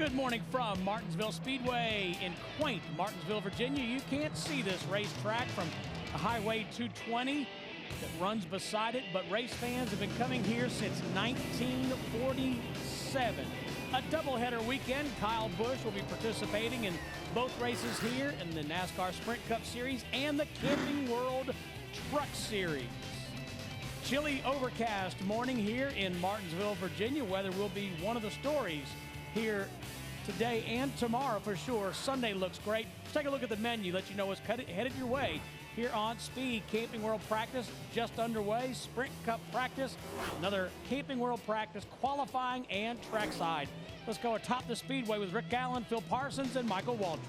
Good morning from Martinsville Speedway in quaint Martinsville, Virginia. You can't see this racetrack from Highway 220 that runs beside it, but race fans have been coming here since 1947. A doubleheader weekend. Kyle Busch will be participating in both races here in the NASCAR Sprint Cup Series and the Camping World Truck Series. Chilly, overcast morning here in Martinsville, Virginia. Weather will be one of the stories here today and tomorrow for sure. Sunday looks great. Let's take a look at the menu, let you know what's headed your way here on Speed. Camping World practice just underway. Sprint Cup practice, another Camping World practice, qualifying and trackside. Let's go atop the Speedway with Rick Allen, Phil Parsons, and Michael Waltrip.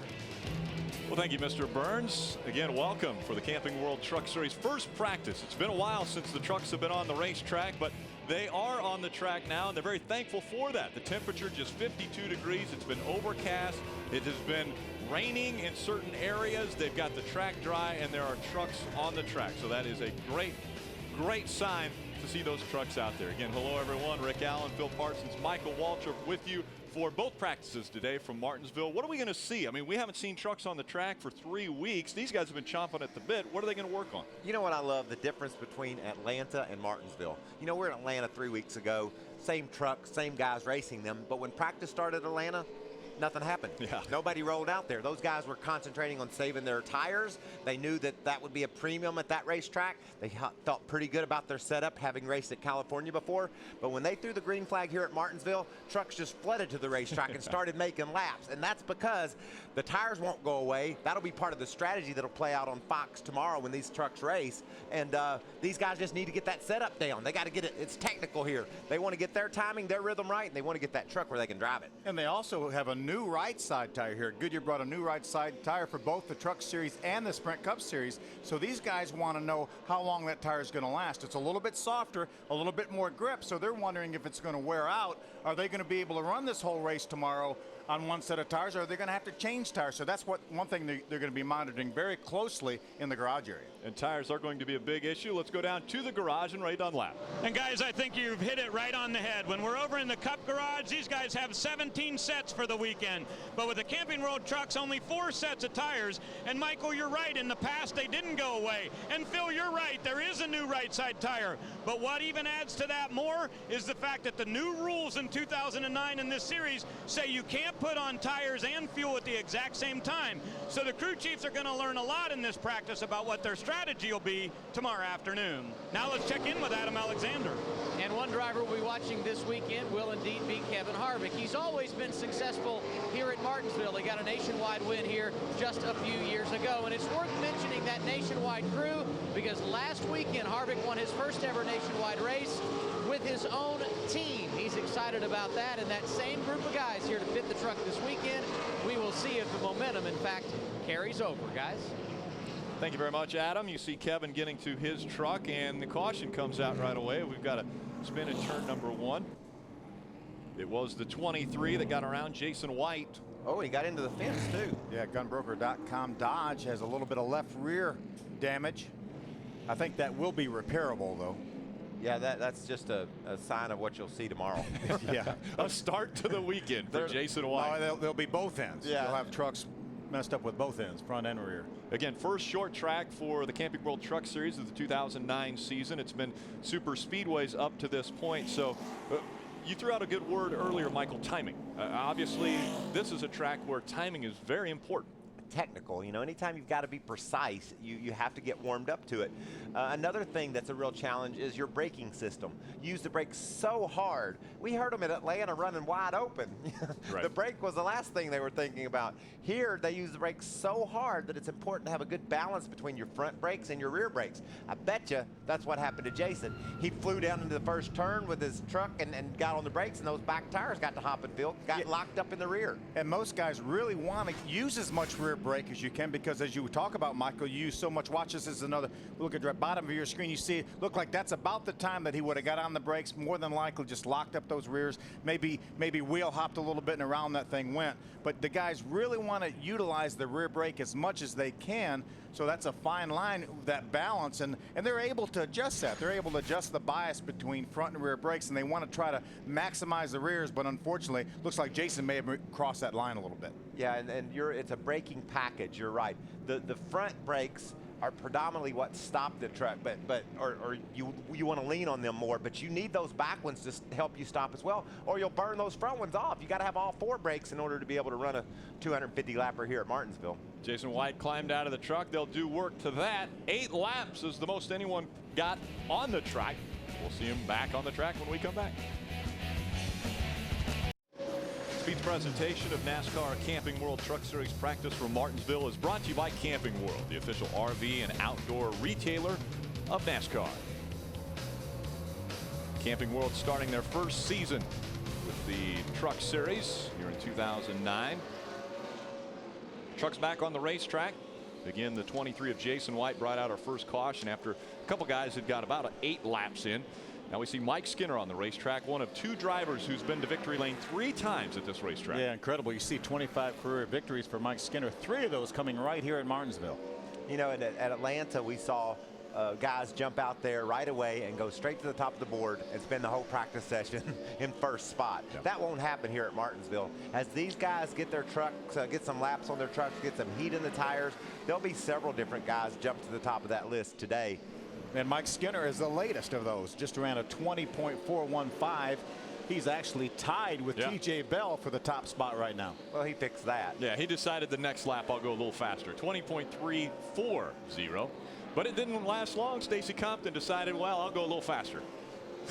Well, thank you, Mr. Burns. Again, welcome for the Camping World Truck Series first practice. It's been a while since the trucks have been on the racetrack, but they are on the track now, and they're very thankful for that. The temperature just 52 degrees. It's been overcast. It has been raining in certain areas. They've got the track dry, and there are trucks on the track. So that is a great sign to see those trucks out there. Again, hello, everyone. Rick Allen, Phil Parsons, Michael Waltrip with you for both practices today from Martinsville. What are we going to see? I mean, we haven't seen trucks on the track for 3 weeks. These guys have been chomping at the bit. What are they going to work on? You know what I love? The difference between Atlanta and Martinsville. You know, we're in Atlanta 3 weeks ago. Same truck, same guys racing them. But when practice started at Atlanta, nothing happened. Yeah. Nobody rolled out there. Those guys were concentrating on saving their tires. They knew that that would be a premium at that racetrack. They felt pretty good about their setup, having raced at California before. But when they threw the green flag here at Martinsville, trucks just flooded to the racetrack and started making laps. And that's because the tires won't go away. That'll be part of the strategy that'll play out on Fox tomorrow when these trucks race. And these guys just need to get that setup down. They got to get it. It's technical here. They want to get their timing, their rhythm right, and they want to get that truck where they can drive it. And they also have a new right side tire here. Goodyear brought a new right side tire for both the Truck Series and the Sprint Cup Series. So these guys want to know how long that tire is going to last. It's a little bit softer, a little bit more grip, so they're wondering if it's going to wear out. Are they going to be able to run this whole race tomorrow on one set of tires, or are they going to have to change tires? So that's one thing they're going to be monitoring very closely in the garage area. And tires are going to be a big issue. Let's go down to the garage and Ray Dunlap. And guys, I think you've hit it right on the head. When we're over in the Cup garage, these guys have 17 sets for the weekend. But with the Camping World trucks, only 4 sets of tires. And Michael, you're right. In the past, they didn't go away. And Phil, you're right. There is a new right side tire. But what even adds to that more is the fact that the new rules in 2009 in this series say you can't put on tires and fuel at the exact same time. So the crew chiefs are going to learn a lot in this practice about what their strategy will be tomorrow afternoon. Now let's check in with Adam Alexander. And one driver we'll be watching this weekend will indeed be Kevin Harvick. He's always been successful here at Martinsville. He got a nationwide win here just a few years ago. And it's worth mentioning that nationwide crew because last weekend Harvick won his first ever nationwide race with his own team. He's excited about that, and that same group of guys here to fit the truck this weekend. We will see if the momentum, in fact, carries over, guys. Thank you very much, Adam. You see Kevin getting to his truck, and the caution comes out right away. We've got a spin at turn number 1. It was the 23 that got around Jason White. Oh, he got into the fence, too. Yeah, gunbroker.com Dodge has a little bit of left rear damage. I think that will be repairable, though. Yeah, that's just a sign of what you'll see tomorrow. Yeah. A start to the weekend for Jason White. No, they'll be both ends. Yeah. You'll have trucks messed up with both ends, front and rear. Again, first short track for the Camping World Truck Series of the 2009 season. It's been super speedways up to this point. So you threw out a good word earlier, Michael, timing. Obviously, this is a track where timing is very important. Technical, you know, anytime you've got to be precise, you have to get warmed up to it. Another thing that's a real challenge is your braking system. Use the brakes so hard. We heard them at Atlanta running wide open. Right. The brake was the last thing they were thinking about. Here, they use the brakes so hard that it's important to have a good balance between your front brakes and your rear brakes. I bet you that's what happened to Jason. He flew down into the first turn with his truck and got on the brakes, and those back tires got to hop and got locked up in the rear. And most guys really want to use as much rear brake as you can, because as you talk about, Michael, you use so much. Watch, this is another look at the bottom of your screen. You see, look like that's about the time that he would have got on the brakes. More than likely just locked up those rears, maybe wheel hopped a little bit and around that thing went. But the guys really want to utilize the rear brake as much as they can. So that's a fine line, that balance, and they're able to adjust that. They're able to adjust the bias between front and rear brakes, and they want to try to maximize the rears, but unfortunately, looks like Jason may have crossed that line a little bit. Yeah, and it's a braking package. You're right. The front brakes are predominantly what stop the truck, but you want to lean on them more, but you need those back ones to help you stop as well, or you'll burn those front ones off. You got to have all 4 brakes in order to be able to run a 250 lapper here at Martinsville. Jason White climbed out of the truck. They'll do work to that. 8 laps is the most anyone got on the track. We'll see him back on the track when we come back. Speed's presentation of NASCAR Camping World Truck Series practice from Martinsville is brought to you by Camping World, the official RV and outdoor retailer of NASCAR. Camping World starting their first season with the Truck Series here in 2009. Trucks back on the racetrack. Again, the 23 of Jason White brought out our first caution after a couple guys had got about 8 laps in. Now we see Mike Skinner on the racetrack, one of 2 drivers who's been to victory lane 3 times at this racetrack. Yeah, incredible. You see 25 career victories for Mike Skinner, 3 of those coming right here at Martinsville. You know, at Atlanta, we saw guys jump out there right away and go straight to the top of the board and spend the whole practice session in first spot. Yep. That won't happen here at Martinsville. As these guys get their trucks, get some laps on their trucks, get some heat in the tires, there'll be several different guys jump to the top of that list today. And Mike Skinner is the latest of those. Just ran a 20.415. He's actually tied with TJ Bell for the top spot right now. Well, he fixed that. Yeah, he decided the next lap I'll go a little faster. 20.340. But it didn't last long. Stacy Compton decided, well, I'll go a little faster.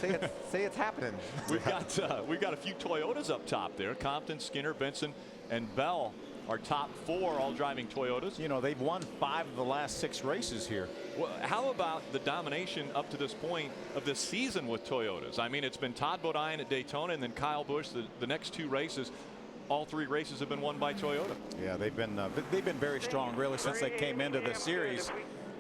See, it's happening. We've got a few Toyotas up top there. Compton, Skinner, Benson, and Bell are top 4, all driving Toyotas. You know, they've won 5 of the last 6 races here. Well, how about the domination up to this point of this season with Toyotas? I mean, it's been Todd Bodine at Daytona and then Kyle Busch the next 2 races. All 3 races have been won by Toyota. Yeah, they've been very strong really since they came into the series.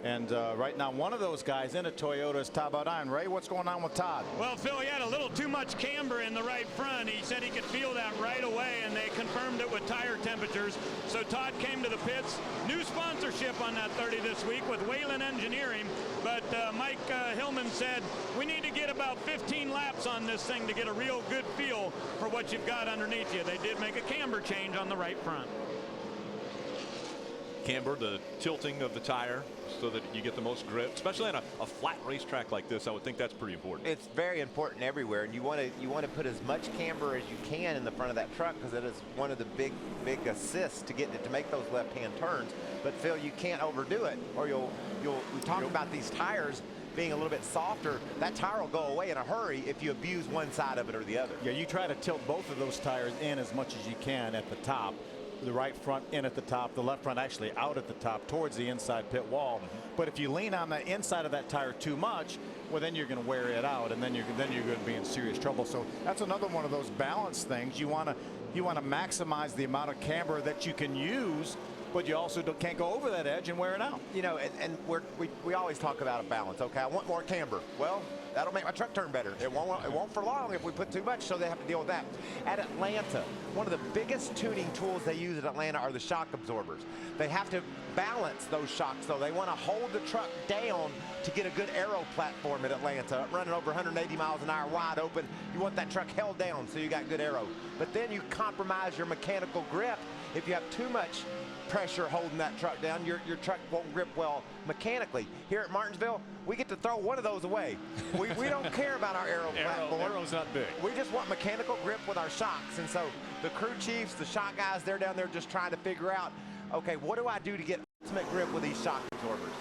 And right now, one of those guys in a Toyota is Todd Bodine. Ray, what's going on with Todd? Well, Phil, he had a little too much camber in the right front. He said he could feel that right away, and they confirmed it with tire temperatures. So Todd came to the pits. New sponsorship on that 30 this week with Whalen Engineering. But Mike Hillman said, we need to get about 15 laps on this thing to get a real good feel for what you've got underneath you. They did make a camber change on the right front. Camber, the tilting of the tire so that you get the most grip, especially on a flat racetrack like this. I would think that's pretty important. It's very important everywhere, and you want to put as much camber as you can in the front of that truck, because it is one of the big assists to getting it to make those left-hand turns. But Phil, you can't overdo it, or we talk about these tires being a little bit softer. That tire will go away in a hurry if you abuse one side of it or the other. Yeah, you try to tilt both of those tires in as much as you can at the top. The right front in at the top, the left front actually out at the top towards the inside pit wall. But if you lean on the inside of that tire too much, well, then you're going to wear it out, and then you're going to be in serious trouble. So that's another one of those balance things. You want to maximize the amount of camber that you can use, but you also can't go over that edge and wear it out. You know, and we always talk about a balance. Okay, I want more camber. Well, that'll make my truck turn better. It won't for long if we put too much, so they have to deal with that. At Atlanta, one of the biggest tuning tools they use at Atlanta are the shock absorbers. They have to balance those shocks, though. They want to hold the truck down to get a good aero platform at Atlanta, running over 180 miles an hour wide open. You want that truck held down so you got good aero. But then you compromise your mechanical grip if you have too much pressure holding that truck down. Your truck won't grip well mechanically. Here at Martinsville, we get to throw one of those away. We don't care about our aero platform. Aero's not big. We just want mechanical grip with our shocks. And so the crew chiefs, the shock guys, they're down there just trying to figure out, okay, what do I do to get ultimate grip with these shock absorbers?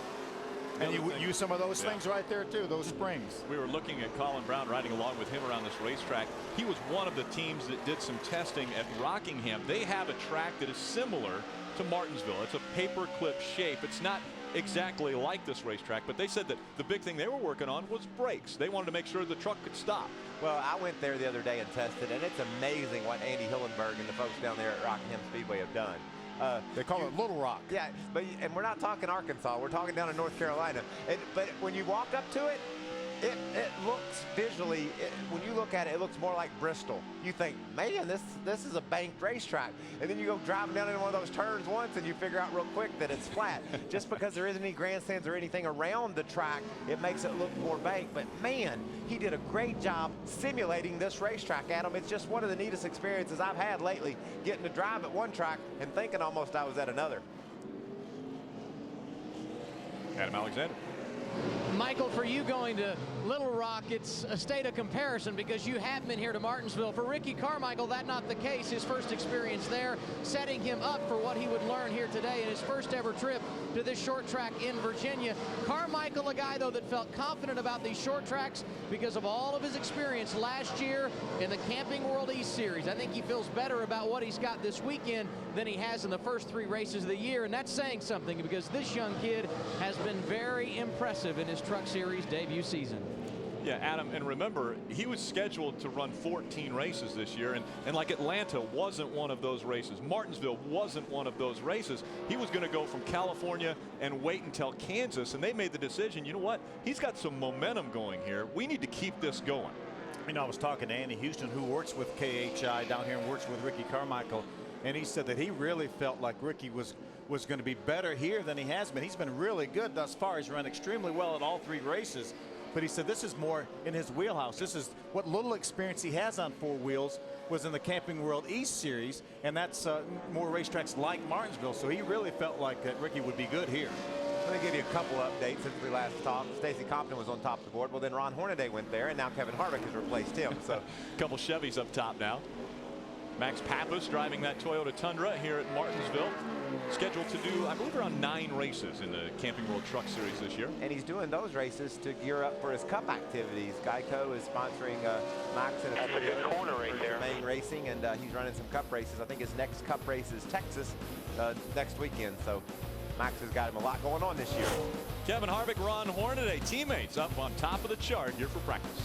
And you use some of those things right there too, those springs. We were looking at Colin Brown riding along with him around this racetrack. He was one of the teams that did some testing at Rockingham. They have a track that is similar to Martinsville. It's a paperclip shape. It's not exactly like this racetrack, but they said that the big thing they were working on was brakes. They wanted to make sure the truck could stop. Well, I went there the other day and tested, and it's amazing what Andy Hillenberg and the folks down there at Rockingham Speedway have done. They call it Little Rock. Yeah, and we're not talking Arkansas. We're talking down in North Carolina. But when you walk up to it, it looks visually, when you look at it, it looks more like Bristol. You think, man, this is a banked racetrack. And then you go driving down in one of those turns once and you figure out real quick that it's flat. Just because there isn't any grandstands or anything around the track, it makes it look more banked. But man, he did a great job simulating this racetrack, Adam. It's just one of the neatest experiences I've had lately, getting to drive at one track and thinking almost I was at another. Adam Alexander. Michael, for you going to Little Rock, it's a state of comparison because you have been here to Martinsville. For Ricky Carmichael, that's not the case. His first experience there, setting him up for what he would learn here today in his first ever trip to this short track in Virginia. Carmichael, a guy, though, that felt confident about these short tracks because of all of his experience last year in the Camping World East Series. I think he feels better about what he's got this weekend than he has in the first 3 races of the year, and that's saying something because this young kid has been very impressive in his Truck Series debut season. Yeah, Adam, and remember, he was scheduled to run 14 races this year, and like Atlanta wasn't one of those races. Martinsville wasn't one of those races. He was going to go from California and wait until Kansas, and they made the decision, you know what, he's got some momentum going here. We need to keep this going. You know, I was talking to Andy Houston, who works with KHI down here and works with Ricky Carmichael, and he said that he really felt like Ricky was going to be better here than he has been. He's been really good thus far. He's run extremely well at all 3 races. But he said this is more in his wheelhouse. This is what little experience he has on 4 wheels was in the Camping World East Series, and that's more racetracks like Martinsville. So he really felt like that Ricky would be good here. Let me give you a couple updates since we last talked. Stacey Compton was on top of the board. Well, then Ron Hornaday went there, and now Kevin Harvick has replaced him. So a couple Chevys up top now. Max Pappas driving that Toyota Tundra here at Martinsville. Scheduled to do, I believe, around 9 races in the Camping World Truck Series this year. And he's doing those races to gear up for his Cup activities. Geico is sponsoring Max and that's a good corner right there. Main racing, and he's running some Cup races. I think his next Cup race is Texas next weekend. So Max has got him a lot going on this year. Kevin Harvick, Ron Hornaday, teammates up on top of the chart here for practice.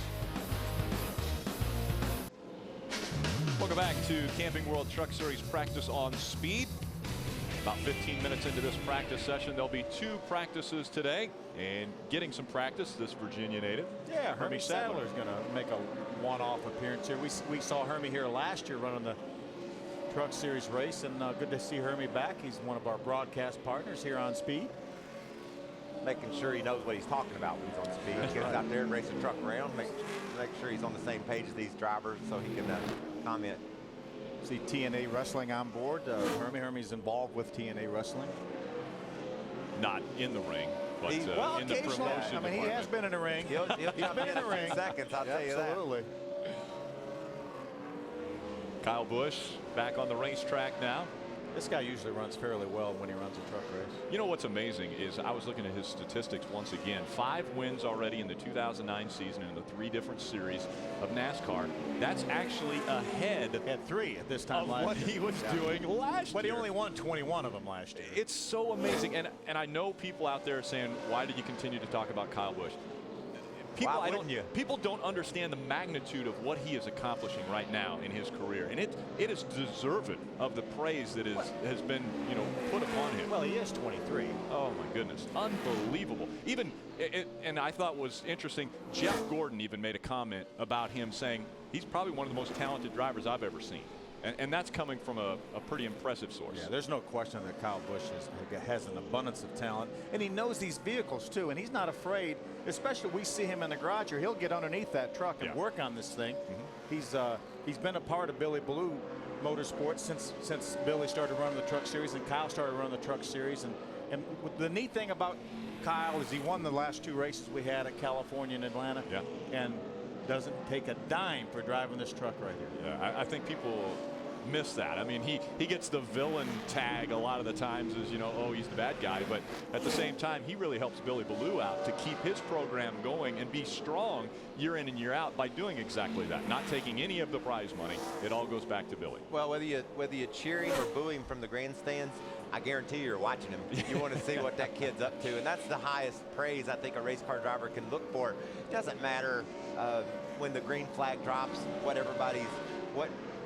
Welcome back to Camping World Truck Series practice on speed. About 15 minutes into this practice session, there'll be 2 practices today, and getting some practice, this Virginia native. Yeah, Hermie Sadler's going to make a one-off appearance here. We saw Hermie here last year running the Truck Series race, and good to see Hermie back. He's one of our broadcast partners here on Speed. Making sure he knows what he's talking about when he's on Speed. He gets out there and races the truck around, make sure he's on the same page as these drivers so he can comment. See TNA Wrestling on board. Hermie's involved with TNA Wrestling. Not in the ring, but well, in the promotion I mean, he has been in the ring. He'll been in the ring. Seconds, I'll tell you that. Absolutely. Kyle Busch back on the racetrack now. This guy usually runs fairly well when he runs a truck race. You know what's amazing is I was looking at his statistics once again. 5 wins already in the 2009 season in the 3 different series of NASCAR. That's actually ahead at 3 at this time of last what year. he was doing last year. But he only won 21 of them last year. It's so amazing, and I know people out there saying, why did you continue to talk about Kyle Busch? People don't understand the magnitude of what he is accomplishing right now in his career, and it is deserving of the praise that has been put upon him. Well, he is 23. Oh my goodness, unbelievable. Even and I thought was interesting, Jeff Gordon even made a comment about him saying he's probably one of the most talented drivers I've ever seen. And that's coming from a pretty impressive source. Yeah, there's no question that Kyle Busch has an abundance of talent, and he knows these vehicles too, and he's not afraid. Especially we see him in the garage here, he'll get underneath that truck and work on this thing. He's been a part of Billy Blue Motorsports since Billy started running the Truck Series and Kyle started running the Truck Series. And the neat thing about Kyle is he won the last 2 races we had at California and Atlanta. Yeah. And doesn't take a dime for driving this truck right here. Yeah, I think people miss that. I mean, he gets the villain tag a lot of the times as, oh, he's the bad guy. But at the same time, he really helps Billy Ballou out to keep his program going and be strong year in and year out by doing exactly that. Not taking any of the prize money. It all goes back to Billy. Well, whether you're cheering or booing from the grandstands, I guarantee you're watching him. You want to see what that kid's up to. And that's the highest praise I think a race car driver can look for. It doesn't matter when the green flag drops, what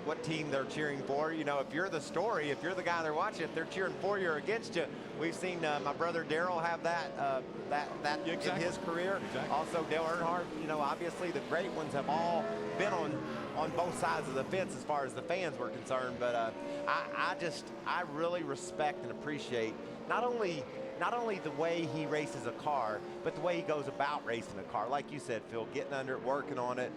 what team they're cheering for. You know, if you're the story, if you're the guy they're watching, if they're cheering for you or against you. We've seen my brother Daryl have that Yeah, exactly. in his career. Exactly. Also Dale Earnhardt. You know, obviously the great ones have all been on both sides of the fence as far as the fans were concerned. But I really respect and appreciate not only the way he races a car, but the way he goes about racing a car. Like you said, Phil, getting under it, working on it,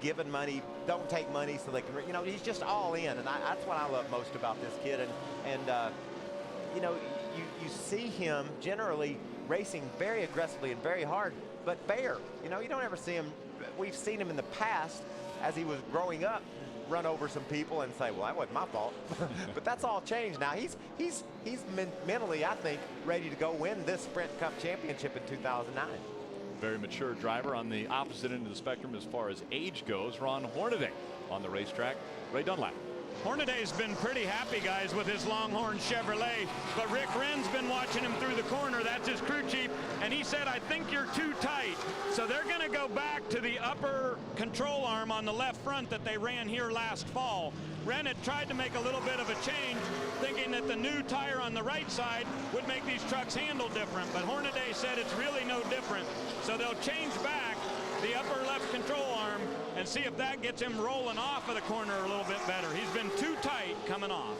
giving money, don't take money so they can, you know, he's just all in. And that's what I love most about this kid. And you know, you see him generally racing very aggressively and very hard, but fair. You know, you don't ever see him. We've seen him in the past as he was growing up run over some people and say, well, that wasn't my fault. But that's all changed now. He's mentally, I think, ready to go win this Sprint Cup championship in 2009. Very mature driver. On the opposite end of the spectrum as far as age goes, Ron Hornaday on the racetrack. Ray Dunlap. Hornaday's been pretty happy, guys, with his Longhorn Chevrolet, but Rick Wren's been watching him through the corner. That's his crew chief, and he said, I think you're too tight. So they're going to go back to the upper control arm on the left front that they ran here last fall. Wren had tried to make a little bit of a change, thinking that the new tire on the right side would make these trucks handle different, but Hornaday said it's really no different. So they'll change back the upper left control arm and see if that gets him rolling off of the corner a little bit better. He's been too tight coming off.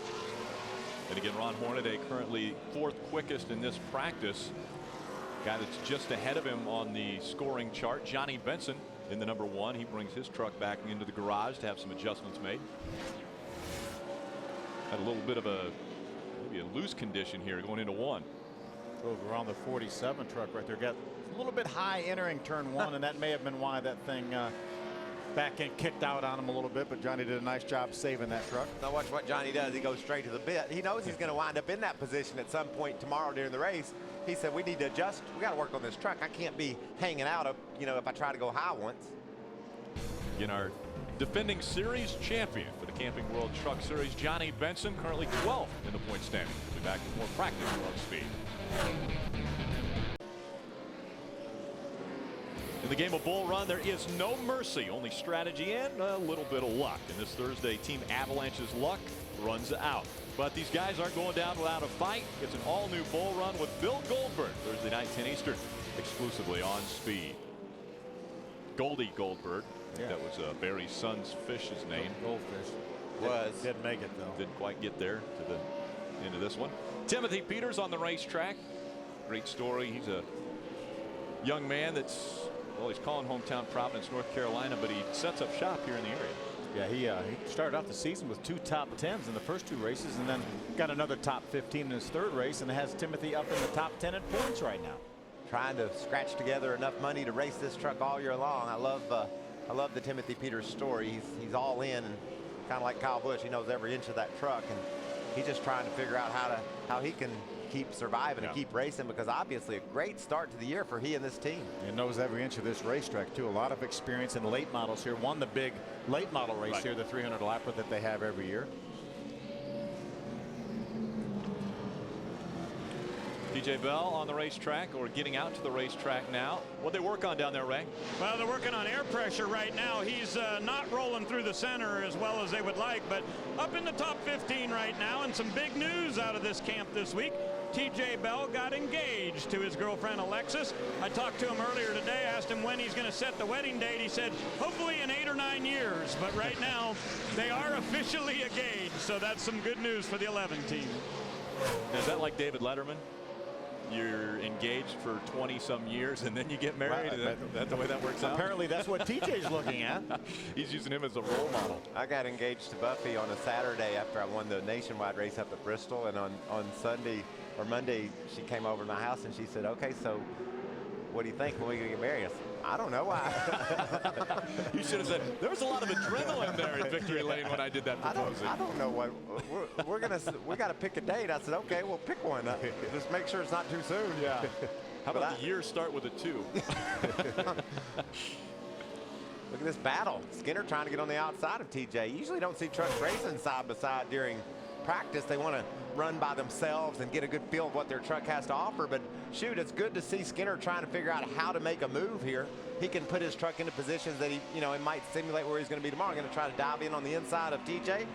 And again, Ron Hornaday currently 4th quickest in this practice. Guy that's just ahead of him on the scoring chart, Johnny Benson in the number 1. He brings his truck back into the garage to have some adjustments made. Had a little bit of maybe a loose condition here going into 1. Over on the 47 truck right there. Got a little bit high entering turn 1, and that may have been why that thing back end kicked out on him a little bit, but Johnny did a nice job saving that truck. Now watch what Johnny does. He goes straight to the bit. He knows he's going to wind up in that position at some point tomorrow during the race. He said, we need to adjust. We got to work on this truck. I can't be hanging out of, you know, if I try to go high once. Again, our defending series champion for the Camping World Truck Series, Johnny Benson, currently 12th in the point standing. We'll be back with more practice on speed. In the game of Bull Run, there is no mercy, only strategy and a little bit of luck. And this Thursday, Team Avalanche's luck runs out. But these guys aren't going down without a fight. It's an all-new Bull Run with Bill Goldberg, Thursday night, 10 Eastern, exclusively on Speed. Goldie Goldberg, I think that was Barry's son's fish's name. Goldfish. Didn't make it, though. Didn't quite get there to the end of this one. Timothy Peters on the racetrack. Great story. He's a young man that's, well, he's calling hometown Providence, North Carolina, but he sets up shop here in the area. Yeah, he started off the season with 2 top 10s in the first 2 races, and then got another top 15 in his 3rd race, and has Timothy up in the top 10 in points right now. Trying to scratch together enough money to race this truck all year long. I love the Timothy Peters story. He's all in, and kind of like Kyle Busch, he knows every inch of that truck, and he's just trying to figure out how he can keep surviving and keep racing, because obviously a great start to the year for he and this team. He knows every inch of this racetrack too. A lot of experience in late models here. Won the big late model race here, the 300 lapper that they have every year. TJ Bell on the racetrack, or getting out to the racetrack now. What they work on down there, Ray? Well, they're working on air pressure right now. He's not rolling through the center as well as they would like, but up in the top 15 right now. And some big news out of this camp this week. TJ Bell got engaged to his girlfriend Alexis. I talked to him earlier today, asked him when he's going to set the wedding date. He said hopefully in 8 or 9 years, but right now they are officially engaged, so that's some good news for the 11 team. Now, is that like David Letterman? You're engaged for 20-some years and then you get married? Is that the way that works out? Apparently that's what TJ's looking at. He's using him as a role model. I got engaged to Buffy on a Saturday after I won the nationwide race up at Bristol, and on Sunday or Monday she came over to my house and she said, okay, so what do you think when we get married? I said, I don't know why. You should have said, there was a lot of adrenaline there in Victory Lane when I did that proposal. I don't know what we got to pick a date. I said, okay, we'll pick one. Just make sure it's not too soon. Yeah. How about the years start with a 2? Look at this battle. Skinner trying to get on the outside of TJ. You usually don't see trucks racing side by side during practice, they want to run by themselves and get a good feel of what their truck has to offer. But shoot, it's good to see Skinner trying to figure out how to make a move here. He can put his truck into positions that he might simulate where he's going to be tomorrow. Going to try to dive in on the inside of TJ.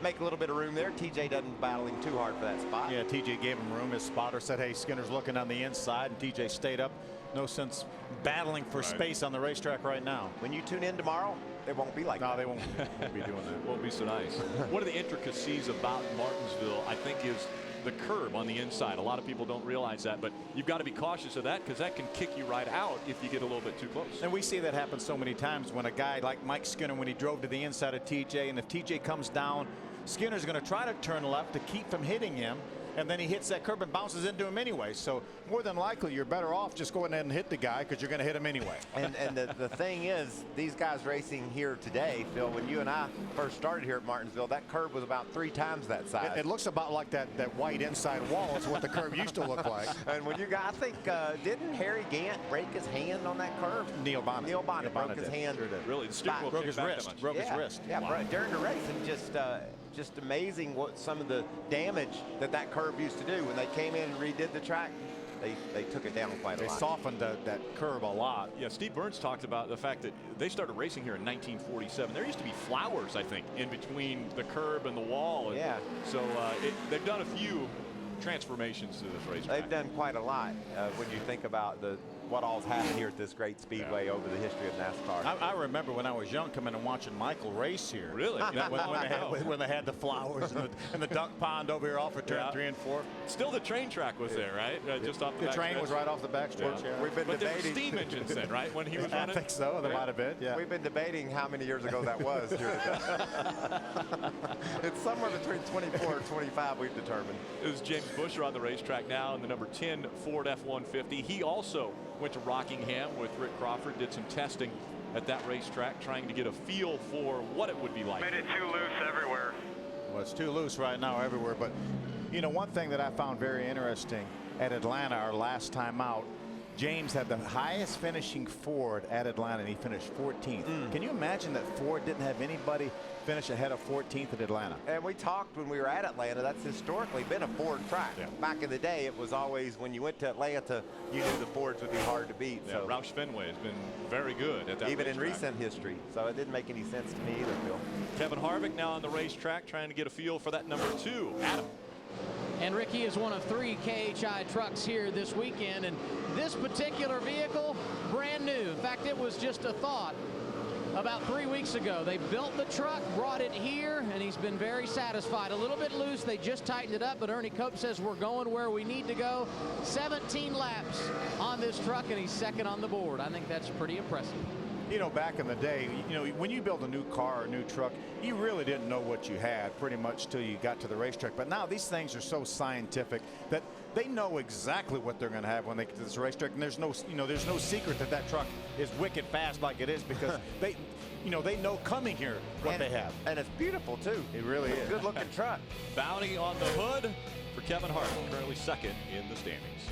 Make a little bit of room there. TJ doesn't battle him too hard for that spot. Yeah, TJ gave him room. His spotter said, hey, Skinner's looking on the inside, and TJ stayed up. No sense battling for space on the racetrack right now. When you tune in tomorrow, it won't be like that. No, they won't be doing that. Won't be so nice. One of the intricacies about Martinsville, I think, is the curb on the inside. A lot of people don't realize that, but you've got to be cautious of that because that can kick you right out if you get a little bit too close. And we see that happen so many times when a guy like Mike Skinner, when he drove to the inside of TJ, and if TJ comes down, Skinner's going to try to turn left to keep from hitting him, and then he hits that curb and bounces into him anyway. So more than likely, you're better off just going ahead and hit the guy because you're going to hit him anyway. And the thing is, these guys racing here today, Phil, when you and I first started here at Martinsville, that curb was about 3 times that size. It looks about like that white inside wall is what the curb used to look like. And when you got, I think, didn't Harry Gant break his hand on that curve? Neil Bonnet. Neil Bonnet broke his hand. Sure did. Really? The steering wheel broke his wrist. Broke his wrist. Yeah, wow. during the race, and just amazing what some of the damage that curve used to do. When they came in and redid the track, they took it down quite a lot. They softened that curve a lot. Yeah, Steve Burns talked about the fact that they started racing here in 1947. There used to be flowers, I think, in between the curb and the wall. And yeah. So they've done a few transformations to this racetrack. They've done quite a lot when you think about what all's happened here at this great speedway over the history of NASCAR. I remember when I was young coming and watching Michael race here. Really? You know, when they had the flowers and the duck pond over here off of turn 3 and 4. Still the train track was there, right? Just off the back train stretch. was right off the back stretch. Yeah. We've been But there were debating steam engines then, right? When he was running? I think so. There might have been. Yeah. We've been debating how many years ago that was here today. It's somewhere between 24 and 25, we've determined. It was James Busch on the racetrack now in the number 10 Ford F-150. He also went to Rockingham with Rick Crawford, did some testing at that racetrack, trying to get a feel for what it would be like. Made it too loose everywhere. Well, it's too loose right now everywhere. But, you know, one thing that I found very interesting at Atlanta, our last time out, James had the highest finishing Ford at Atlanta, and he finished 14th. Can you imagine that Ford didn't have anybody finish ahead of 14th at Atlanta? And we talked when we were at Atlanta, that's historically been a Ford track. Yeah. Back in the day, it was always when you went to Atlanta, you knew the Fords would be hard to beat. Yeah, So Roush Fenway has been very good at that even in racetrack. recent history. So it didn't make any sense to me either, Phil. Kevin Harvick now on the racetrack, trying to get a feel for that number 2. Adam. And Ricky is one of 3 KHI trucks here this weekend, and this particular vehicle, brand new. In fact, it was just a thought about 3 weeks ago. They built the truck, brought it here, and he's been very satisfied. A little bit loose, they just tightened it up, but Ernie Cope says we're going where we need to go. 17 laps on this truck, and he's second on the board. I think that's pretty impressive. You know, back in the day, you know, when you build a new car or a new truck, you really didn't know what you had pretty much till you got to the racetrack. But now these things are so scientific that they know exactly what they're going to have when they get to this racetrack. And there's no secret that truck is wicked fast like it is because they know coming here what they have. And it's beautiful, too. It really is. Good looking truck. Bounty on the hood for Kevin Harvick, currently second in the standings.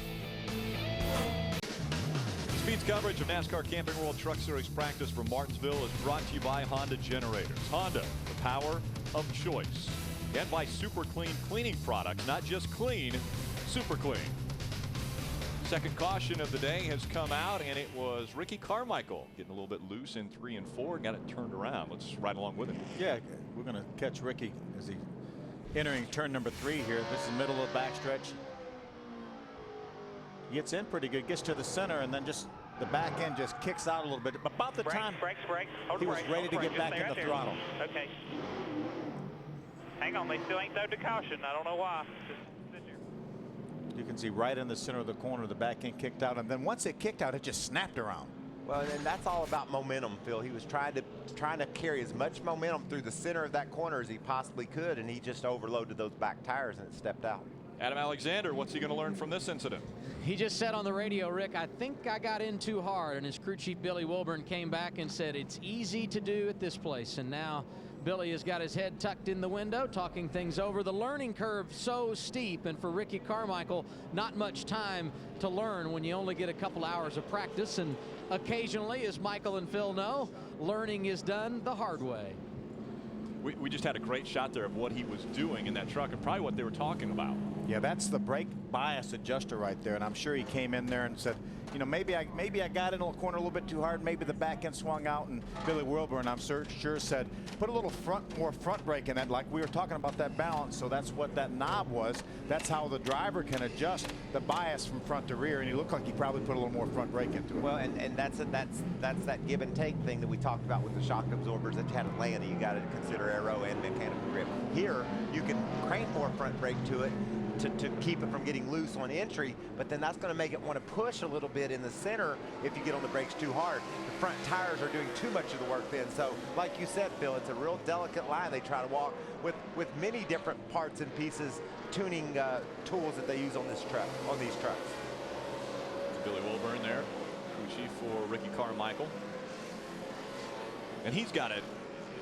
Speed's coverage of NASCAR Camping World Truck Series practice from Martinsville is brought to you by Honda Generators. Honda, the power of choice. And by Super Clean cleaning products, not just clean, super clean. Second caution of the day has come out, and it was Ricky Carmichael getting a little bit loose in 3 and 4, got it turned around. Let's ride along with him. Yeah, we're going to catch Ricky as he entering turn number 3 here. This is the middle of the backstretch. Gets in pretty good, gets to the center, and then just the back end just kicks out a little bit. About the time he was ready to get back in the throttle. Okay. Hang on, they still ain't throwed to caution. I don't know why. Just sit here. You can see right in the center of the corner, the back end kicked out, and then once it kicked out, it just snapped around. Well, and that's all about momentum, Phil. He was trying to carry as much momentum through the center of that corner as he possibly could, and he just overloaded those back tires and it stepped out. Adam Alexander, what's he going to learn from this incident? He just said on the radio, Rick, I think I got in too hard. And his crew chief, Billy Wilburn, came back and said it's easy to do at this place. And now Billy has got his head tucked in the window, talking things over. The learning curve so steep. And for Ricky Carmichael, not much time to learn when you only get a couple hours of practice. And occasionally, as Michael and Phil know, learning is done the hard way. we just had a great shot there of what he was doing in that truck and probably what they were talking about. Yeah, that's the brake bias adjuster right there, and I'm sure he came in there and said, you know, maybe I got in the corner a little bit too hard. Maybe the back end swung out, and Billy Wilburn, I'm sure said, put a little more front brake in that, like we were talking about that balance. So that's what that knob was. That's how the driver can adjust the bias from front to rear, and he looked like he probably put a little more front brake into it. Well, and that's that give and take thing that we talked about with the shock absorbers at Atlanta. You got to consider aero and mechanical grip. Here, you can crank more front brake to it to keep it from getting loose on entry, but then that's going to make it want to push a little bit in the center if you get on the brakes too hard. The front tires are doing too much of the work then. So like you said, Phil, it's a real delicate line they try to walk with many different parts and pieces, tuning tools that they use on this truck, on these trucks. Billy Wilburn there, crew chief for Ricky Carmichael. And he's got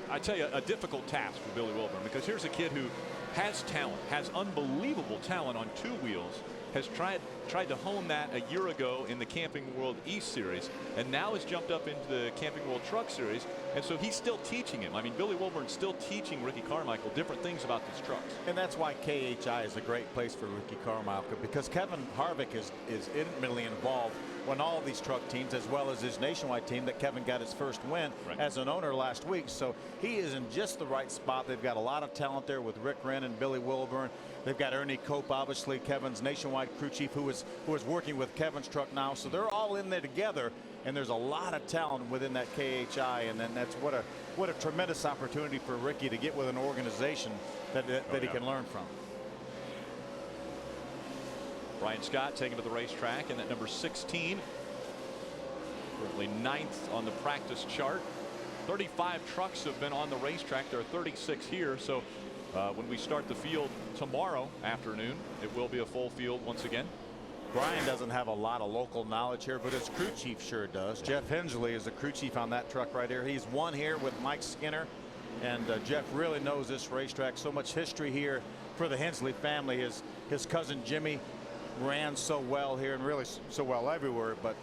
I tell you, a difficult task for Billy Wilburn, because here's a kid who has talent, has unbelievable talent on two wheels, has tried to hone that a year ago in the Camping World East Series, and now has jumped up into the Camping World Truck Series, and so he's still teaching him. I mean, Billy Wilburn's still teaching Ricky Carmichael different things about these trucks. And that's why KHI is a great place for Ricky Carmichael, because Kevin Harvick is intimately involved when all these truck teams, as well as his nationwide team that Kevin got his first win as an owner last week. So he is in just the right spot. They've got a lot of talent there with Rick Wren and Billy Wilburn. They've got Ernie Cope, obviously Kevin's nationwide crew chief, who is working with Kevin's truck now. So they're all in there together, and there's a lot of talent within that KHI, and then that's what a tremendous opportunity for Ricky to get with an organization that he can learn from. Brian Scott taken to the racetrack in that number 16. Currently 9th on the practice chart. 35 trucks have been on the racetrack. There are 36 here. So when we start the field tomorrow afternoon, it will be a full field once again. Brian doesn't have a lot of local knowledge here, but his crew chief sure does. Jeff Hensley is the crew chief on that truck right here. He's won here with Mike Skinner, and Jeff really knows this racetrack. So much history here for the Hensley family. His cousin Jimmy ran so well here, and really so well everywhere, but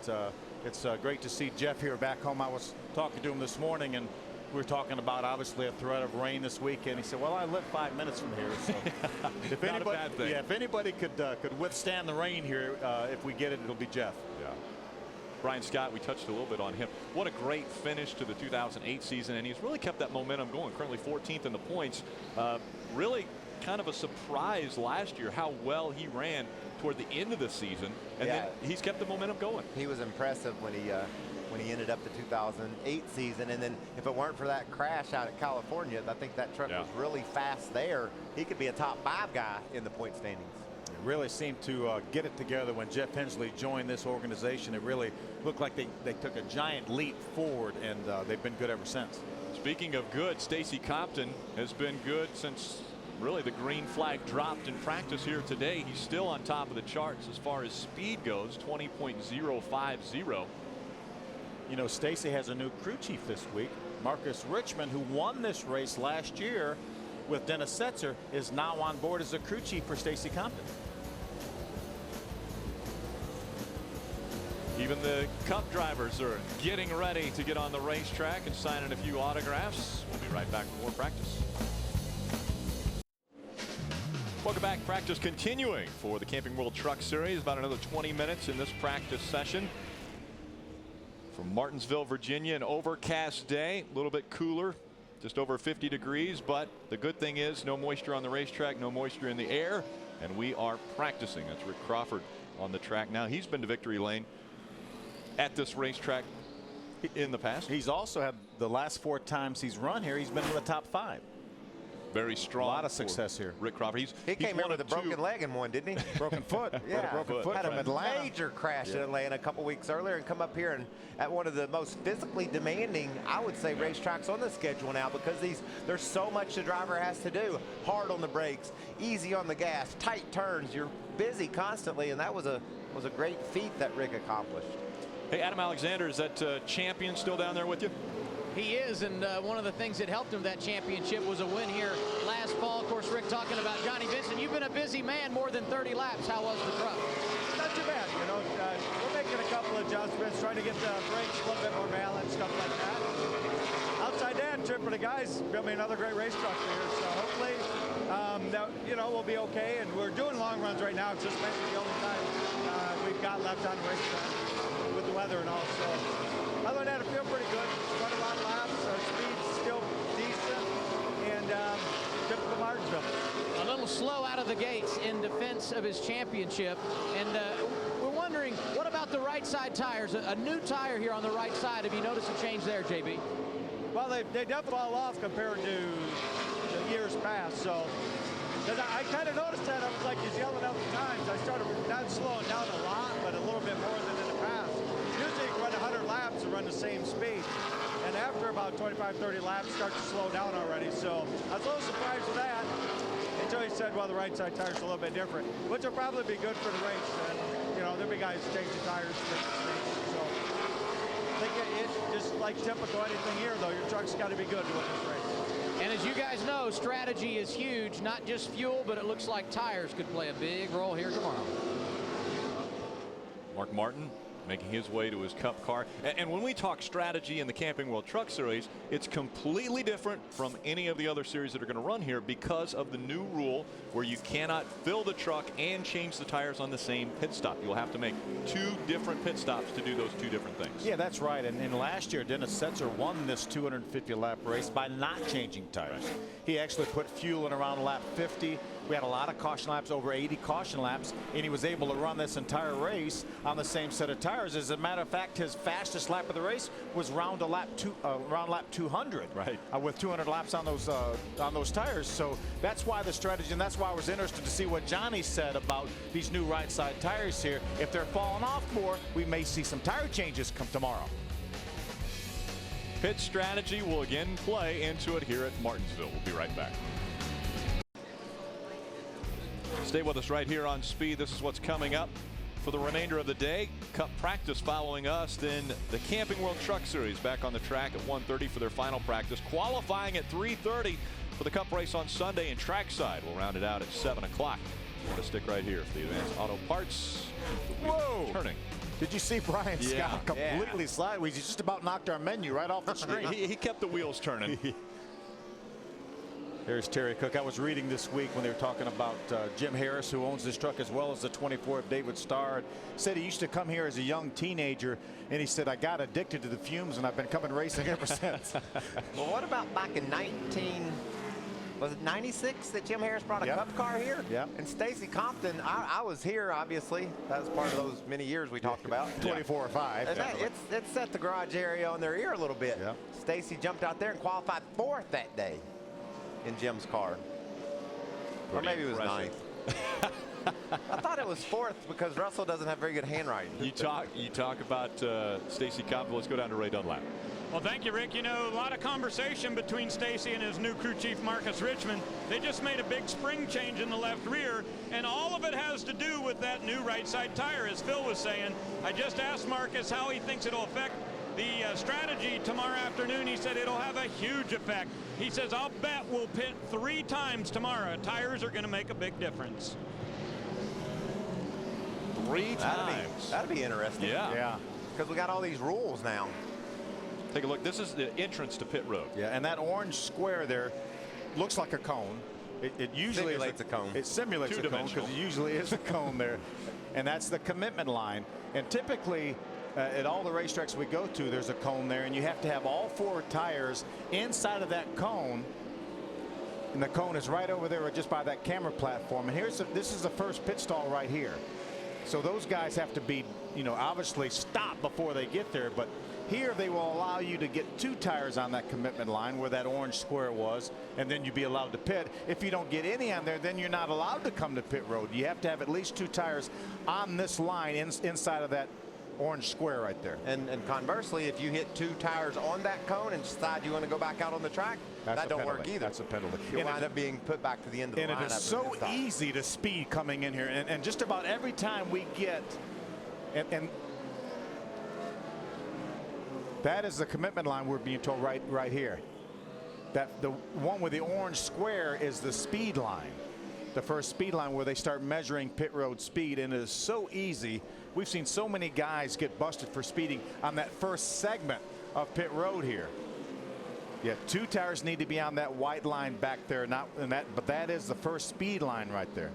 it's great to see Jeff here back home. I was talking to him this morning, and we were talking about obviously a threat of rain this weekend. He said, well, I live 5 minutes from here, so if anybody could withstand the rain here, if we get it, it'll be Jeff. Yeah. Brian Scott, we touched a little bit on him. What a great finish to the 2008 season, and he's really kept that momentum going. Currently 14th in the points. Really kind of a surprise last year how well he ran toward the end of the season, and then he's kept the momentum going. He was impressive when he ended up the 2008 season, and then if it weren't for that crash out at California, I think that truck was really fast there. He could be a top 5 guy in the point standings. It really seemed to get it together when Jeff Hensley joined this organization. It really looked like they took a giant leap forward, and they've been good ever since. Speaking of good, Stacy Compton has been good since really the green flag dropped in practice here today. He's still on top of the charts as far as speed goes, 20.050. You know, Stacy has a new crew chief this week. Marcus Richmond, who won this race last year with Dennis Setzer, is now on board as a crew chief for Stacy Compton. Even the Cup drivers are getting ready to get on the racetrack and signing a few autographs. We'll be right back with more practice. Welcome back. Practice continuing for the Camping World Truck Series. About another 20 minutes in this practice session. From Martinsville, Virginia, an overcast day, a little bit cooler, just over 50 degrees, but the good thing is no moisture on the racetrack, no moisture in the air, and we are practicing. That's Rick Crawford on the track now. He's been to victory lane at this racetrack in the past. He's also had the last 4 times he's run here, he's been in the top 5. Very strong. A lot of success here. Rick Crawford. He came in with a broken leg in one, didn't he? Broken foot. Yeah, broken foot. Had a major crash in Atlanta a couple weeks earlier, and come up here and at one of the most physically demanding, I would say, racetracks on the schedule now, because there's so much the driver has to do. Hard on the brakes, easy on the gas, tight turns. You're busy constantly, and that was a great feat that Rick accomplished. Hey, Adam Alexander, is that champion still down there with you? He is, and one of the things that helped him that championship was a win here last fall. Of course, Rick talking about Johnny Vincent. You've been a busy man, more than 30 laps. How was the truck? Not too bad, you know. We're making a couple of adjustments, trying to get the brakes a little bit more balanced, stuff like that. Outside that, Chip and the guys built me another great race truck here, so hopefully, we'll be okay. And we're doing long runs right now. It's just basically the only time we've got left on the racetrack with the weather and all. So other than that, I feel pretty good. Run a lot of laps. Our speed's still decent, and typical Martinsville. A little slow out of the gates in defense of his championship, and we're wondering, what about the right side tires? A new tire here on the right side. Have you noticed a change there, JB? Well, they definitely fall off compared to the years past. So, because I kind of noticed that, I was like, he's yelling out the times. I started not slowing down a lot, but a little bit more than in the past. Usually you run 100 laps and run the same speed. And after about 25, 30 laps, start to slow down already. So I was a little surprised with that. Until he said, well, the right side tire's a little bit different, which will probably be good for the race. And, there'll be guys changing tires. So I think it's just like typical anything here, though. Your truck's got to be good to win this race. And as you guys know, strategy is huge. Not just fuel, but it looks like tires could play a big role here tomorrow. Mark Martin making his way to his Cup car. And when we talk strategy in the Camping World Truck Series, it's completely different from any of the other series that are going to run here because of the new rule where you cannot fill the truck and change the tires on the same pit stop. You'll have to make 2 different pit stops to do those 2 different things. Yeah, that's right. And last year, Dennis Setzer won this 250-lap race by not changing tires. He actually put fuel in around lap 50. We had a lot of caution laps, over 80 caution laps, and he was able to run this entire race on the same set of tires. As a matter of fact, his fastest lap of the race was around lap 200. Right. With 200 laps on those tires. So that's why the strategy, and that's why I was interested to see what Johnny said about these new right side tires here. If they're falling off more, we may see some tire changes come tomorrow. Pit strategy will again play into it here at Martinsville. We'll be right back. Stay with us right here on Speed. This is what's coming up for the remainder of the day. Cup practice following us. Then the Camping World Truck Series back on the track at 1:30 for their final practice. Qualifying at 3:30 for the Cup race on Sunday. And trackside will round it out at 7 o'clock. Want to stick right here for the Advanced Auto Parts. Whoa! Turning. Did you see Brian Scott completely sideways? He just about knocked our menu right off the screen. he kept the wheels turning. Here's Terry Cook. I was reading this week when they were talking about Jim Harris, who owns this truck as well as the 24 of David Starr. Said he used to come here as a young teenager, and he said, I got addicted to the fumes, and I've been coming racing ever since. Well, what about back in 96 that Jim Harris brought a Cup car here? Yep. And Stacy Compton, I was here, obviously. That was part of those many years we talked about. 24 or 5. It set the garage area on their ear a little bit. Yep. Stacy jumped out there and qualified 4th that day in Jim's car. Or maybe it was 9th. I thought it was 4th because Russell doesn't have very good handwriting. You talk about Stacy Compton. Let's go down to Ray Dunlap. Well, thank you, Rick. A lot of conversation between Stacy and his new crew chief, Marcus Richmond. They just made a big spring change in the left rear, and all of it has to do with that new right side tire, as Phil was saying. I just asked Marcus how he thinks it'll affect the strategy tomorrow afternoon. He said it'll have a huge effect. He says, I'll bet we'll pit 3 times tomorrow. Tires are going to make a big difference. 3 times. That'd be interesting. Yeah. Because we got all these rules now. Take a look. This is the entrance to pit road. Yeah, and that orange square there looks like a cone. It usually simulates a cone. It simulates a cone because it usually is a cone there. And that's the commitment line. And typically, at all the racetracks we go to, there's a cone there, and you have to have all 4 tires inside of that cone. And the cone is right over there just by that camera platform. And this is the first pit stall right here. So those guys have to be, obviously stop before they get there. But here they will allow you to get 2 tires on that commitment line where that orange square was, and then you'd be allowed to pit. If you don't get any on there, then you're not allowed to come to pit road. You have to have at least 2 tires on this line inside of that orange square right there. And conversely, if you hit 2 tires on that cone and decide you want to go back out on the track, that don't work either. That's a penalty. You'll wind up being put back to the end of the line. And it is so easy to speed coming in here. And just about every time we get, and that is the commitment line we're being told right here. That the one with the orange square is the speed line. The first speed line where they start measuring pit road speed, and it is so easy we've seen so many guys get busted for speeding on that first segment of pit road here. Yeah, 2 tires need to be on that white line back there, but that is the first speed line right there.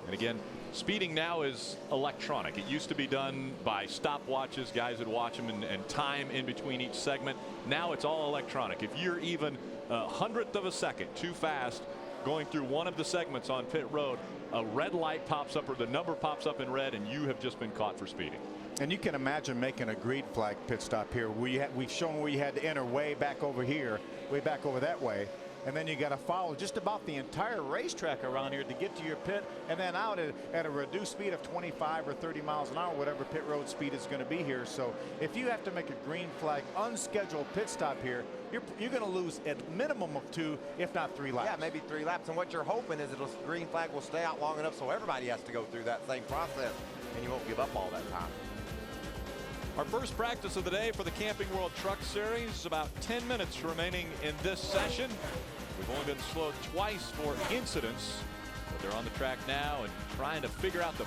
And again, speeding now is electronic. It used to be done by stopwatches. Guys would watch them and time in between each segment. Now it's all electronic. If you're even a hundredth of a second too fast going through one of the segments on pit road, a red light pops up or the number pops up in red and you have just been caught for speeding. And you can imagine making a green flag pit stop here. We've shown where you had to enter way back over here, way back over that way. And then you got to follow just about the entire racetrack around here to get to your pit, and then out at a reduced speed of 25 or 30 miles an hour, whatever pit road speed is going to be here. So if you have to make a green flag unscheduled pit stop here, you're going to lose at minimum of 2, if not 3 laps. Yeah, maybe 3 laps. And what you're hoping is the green flag will stay out long enough so everybody has to go through that same process, and you won't give up all that time. Our first practice of the day for the Camping World Truck Series. About 10 minutes remaining in this session. We've only been slowed twice for incidents, but they're on the track now and trying to figure out the.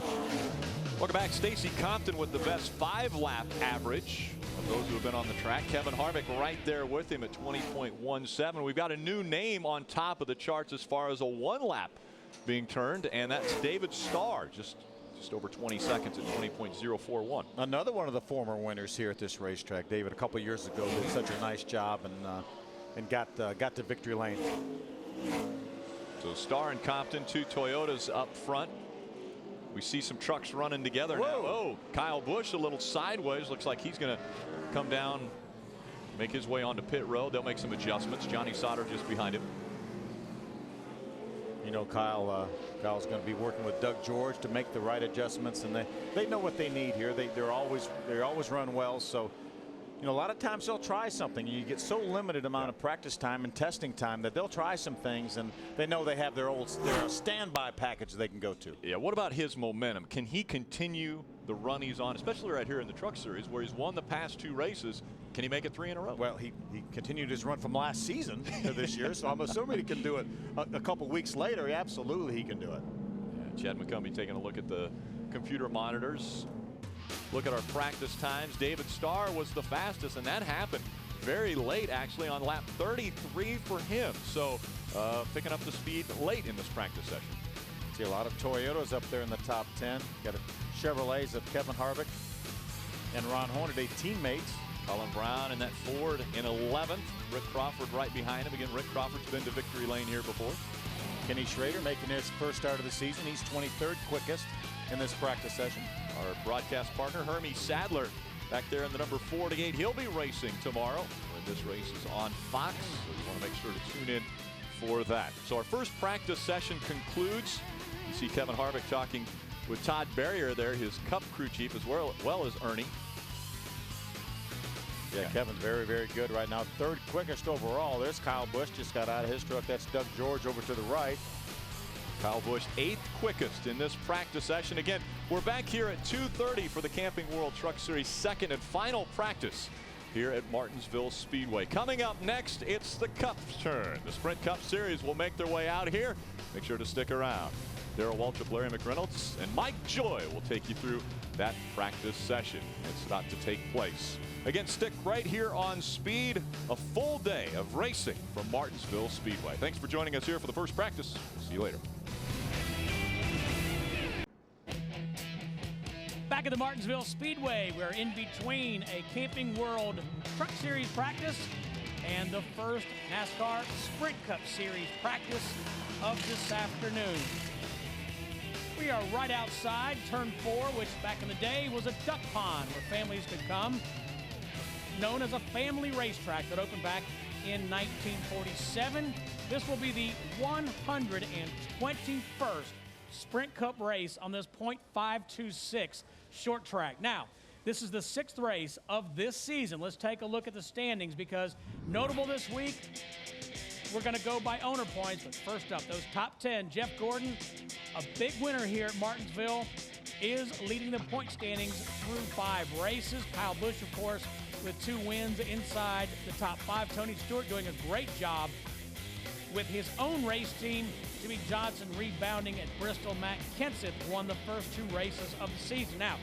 Welcome back. Stacy Compton with the best 5-lap average of those who have been on the track. Kevin Harvick right there with him at 20.17. We've got a new name on top of the charts as far as a 1-lap being turned, and that's David Starr, just over 20 seconds at 20.041. Another one of the former winners here at this racetrack. David, a couple years ago, did such a nice job and got to victory lane. So Starr and Compton, 2 Toyotas up front. We see some trucks running together now. Oh, Kyle Busch a little sideways. Looks like he's going to come down, make his way onto pit road. They'll make some adjustments. Johnny Sauter just behind him. You know, Kyle's going to be working with Doug George to make the right adjustments, and they know what they need here. They always run well. So, you know, a lot of times they'll try something. You get so limited amount of practice time and testing time that they'll try some things, and they know they have their standby package they can go to. Yeah. What about his momentum? Can he continue the run he's on, especially right here in the Truck Series, where he's won the past 2 races? Can he make it 3 in a row? Well, he continued his run from last season to this year, so I'm assuming he can do it a couple weeks later. Absolutely, he can do it. Yeah, Chad McCumbee taking a look at the computer monitors. Look at our practice times. David Starr was the fastest, and that happened very late, actually, on lap 33 for him. So picking up the speed late in this practice session. See a lot of Toyotas up there in the top 10. Got a Chevrolets of Kevin Harvick and Ron Hornaday teammates. Colin Brown in that Ford in 11th. Rick Crawford right behind him. Again, Rick Crawford's been to victory lane here before. Kenny Schrader making his first start of the season. He's 23rd quickest in this practice session. Our broadcast partner, Hermie Sadler, back there in the number 48. He'll be racing tomorrow. And this race is on Fox, so you want to make sure to tune in for that. So our first practice session concludes. You see Kevin Harvick talking with Todd Berrier there, his Cup crew chief, as well as Ernie. Yeah, Kevin's very, very good right now. 3rd quickest overall. There's Kyle Busch, just got out of his truck. That's Doug George over to the right. Kyle Busch 8th quickest in this practice session. Again, we're back here at 2:30 for the Camping World Truck Series 2nd and final practice here at Martinsville Speedway. Coming up next, it's the Cup's turn. The Sprint Cup Series will make their way out here. Make sure to stick around. Darrell Waltrip, Larry McReynolds, and Mike Joy will take you through that practice session. It's about to take place. Again, stick right here on Speed. A full day of racing from Martinsville Speedway. Thanks for joining us here for the first practice. See you later. Back at the Martinsville Speedway, we're in between a Camping World Truck Series practice and the first NASCAR Sprint Cup Series practice of this afternoon. We are right outside turn 4, which back in the day was a duck pond where families could come, known as a family racetrack that opened back in 1947. This will be the 121st Sprint Cup race on this .526 short track. Now, this is the 6th race of this season. Let's take a look at the standings, because notable this week, we're going to go by owner points. But first up, those top 10. Jeff Gordon, a big winner here at Martinsville, is leading the point standings through 5 races. Kyle Busch, of course, with 2 wins inside the top 5. Tony Stewart doing a great job with his own race team. Jimmy Johnson rebounding at Bristol. Matt Kenseth won the first 2 races of the season. Now,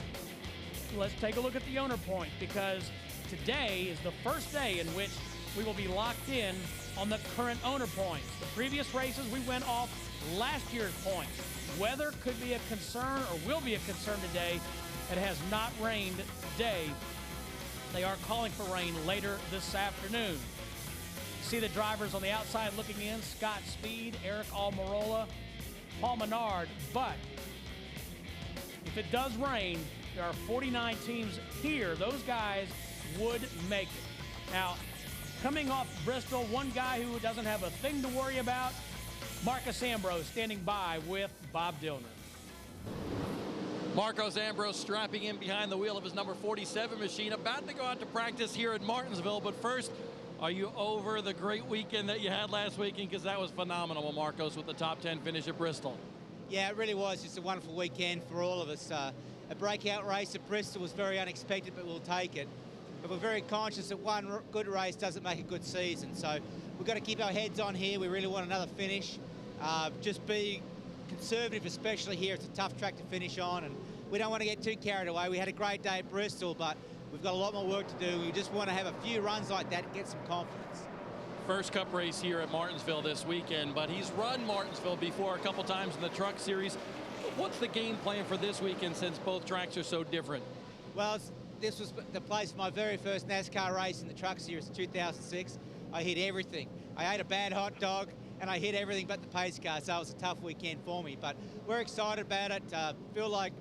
let's take a look at the owner point, because today is the first day in which we will be locked in on the current owner points. The previous races, we went off last year's points. Weather could be a concern, or will be a concern today. It has not rained today. They are calling for rain later this afternoon. See the drivers on the outside looking in: Scott Speed, Eric Almirola, Paul Menard. But if it does rain, there are 49 teams here. Those guys would make it. Now, coming off Bristol, one guy who doesn't have a thing to worry about, Marcus Ambrose, standing by with Bob Dillner. Marcos Ambrose strapping in behind the wheel of his number 47 machine, about to go out to practice here at Martinsville. But first, are you over the great weekend that you had last weekend? Because that was phenomenal, Marcos, with the top 10 finish at Bristol. Yeah, it really was just a wonderful weekend for all of us. A breakout race at Bristol was very unexpected, but we'll take it. But we're very conscious that one good race doesn't make a good season. So we've got to keep our heads on here. We really want another finish. Just be conservative, especially here. It's a tough track to finish on, and we don't want to get too carried away. We had a great day at Bristol, but we've got a lot more work to do. We just want to have a few runs like that and get some confidence. First Cup race here at Martinsville this weekend, but he's run Martinsville before a couple times in the Truck Series. What's the game plan for this weekend, since both tracks are so different? Well, this was the place for my very first NASCAR race in the Truck Series in 2006. I hit everything. I ate a bad hot dog, and I hit everything but the pace car, so it was a tough weekend for me. But we're excited about it. Feel like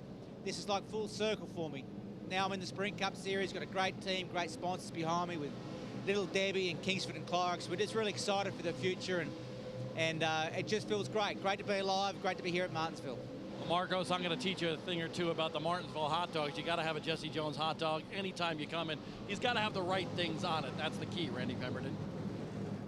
this is like full circle for me. Now I'm in the Sprint Cup Series, got a great team, great sponsors behind me with Little Debbie and Kingsford and Clark's. We're just really excited for the future, and it just feels great. Great to be alive, great to be here at Martinsville. Well, Marcos, I'm going to teach you a thing or two about the Martinsville hot dogs. You got to have a Jesse Jones hot dog anytime you come in. He's got to have the right things on it. That's the key, Randy Pemberton.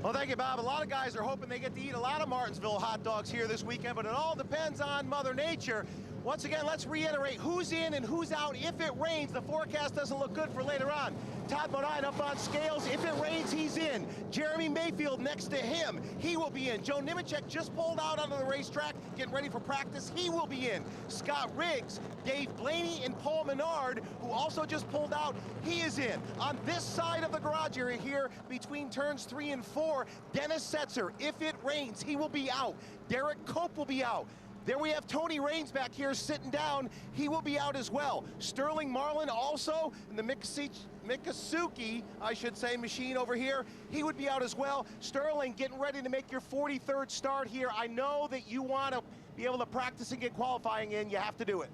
Well, thank you, Bob. A lot of guys are hoping they get to eat a lot of Martinsville hot dogs here this weekend, but it all depends on Mother Nature. Once again, let's reiterate who's in and who's out if it rains. The forecast doesn't look good for later on. Todd Bodine up on scales. If it rains, he's in. Jeremy Mayfield next to him. He will be in. Joe Nemechek just pulled out onto the racetrack, getting ready for practice. He will be in. Scott Riggs, Dave Blaney, and Paul Menard, who also just pulled out, he is in. On this side of the garage area here, between turns 3 and 4, Dennis Setzer, if it rains, he will be out. Derek Cope will be out. There we have Tony Raines back here sitting down. He will be out as well. Sterling Marlin also in the Miccosukee, I should say, machine over here. He would be out as well. Sterling, getting ready to make your 43rd start here. I know that you want to be able to practice and get qualifying in. You have to do it.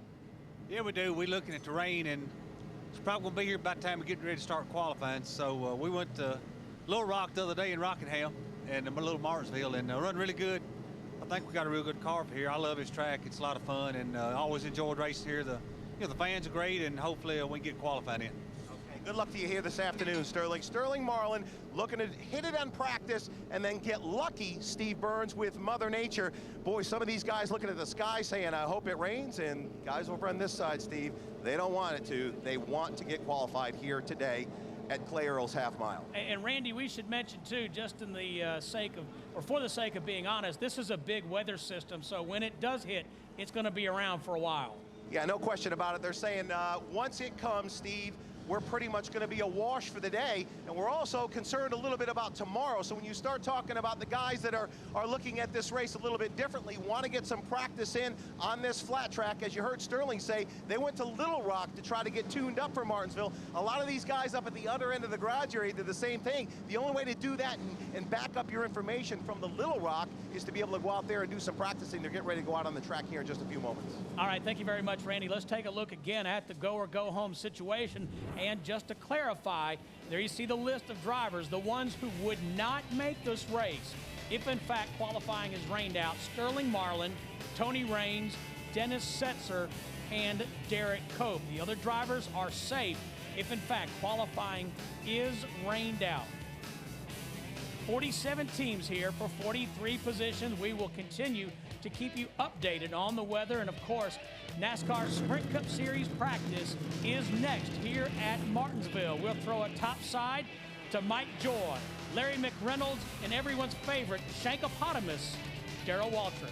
Yeah, we do. We're looking at the rain, and it's probably going to be here by the time we're getting ready to start qualifying. So we went to Little Rock the other day in Rockingham and a little Martinsville, and run really good. I think we got a real good car for here. I love this track. It's a lot of fun, and I always enjoyed racing here. The fans are great, and hopefully we can get qualified in. Okay, good luck to you here this afternoon, Sterling. Sterling Marlin looking to hit it on practice and then get lucky, Steve Burns, with Mother Nature. Boy, some of these guys looking at the sky saying, I hope it rains, and guys over on this side, Steve, they don't want it to. They want to get qualified here today at Clay Earl's half mile. And Randy, we should mention too, just in the sake of, or for the sake of being honest, this is a big weather system, so when it does hit, it's going to be around for a while. Yeah, no question about it. They're saying once it comes, Steve, we're pretty much going to be a wash for the day, and we're also concerned a little bit about tomorrow. So when you start talking about the guys that are looking at this race a little bit differently, want to get some practice in on this flat track, as you heard Sterling say, they went to Little Rock to try to get tuned up for Martinsville. A lot of these guys up at the other end of the garage area did the same thing. The only way to do that and back up your information from the Little Rock is to be able to go out there and do some practicing. They're getting ready to go out on the track here in just a few moments. All right, thank you very much, Randy. Let's take a look again at the go or go home situation. And just to clarify, there you see the list of drivers, the ones who would not make this race if in fact qualifying is rained out: Sterling Marlin, Tony Raines, Dennis Setzer, and Derek Cope. The other drivers are safe if in fact qualifying is rained out. 47 teams here for 43 positions. We will continue to keep you updated on the weather, and of course, NASCAR Sprint Cup Series practice is next here at Martinsville. We'll throw a topside to Mike Joy, Larry McReynolds, and everyone's favorite Shankopotamus, Darrell Waltrip.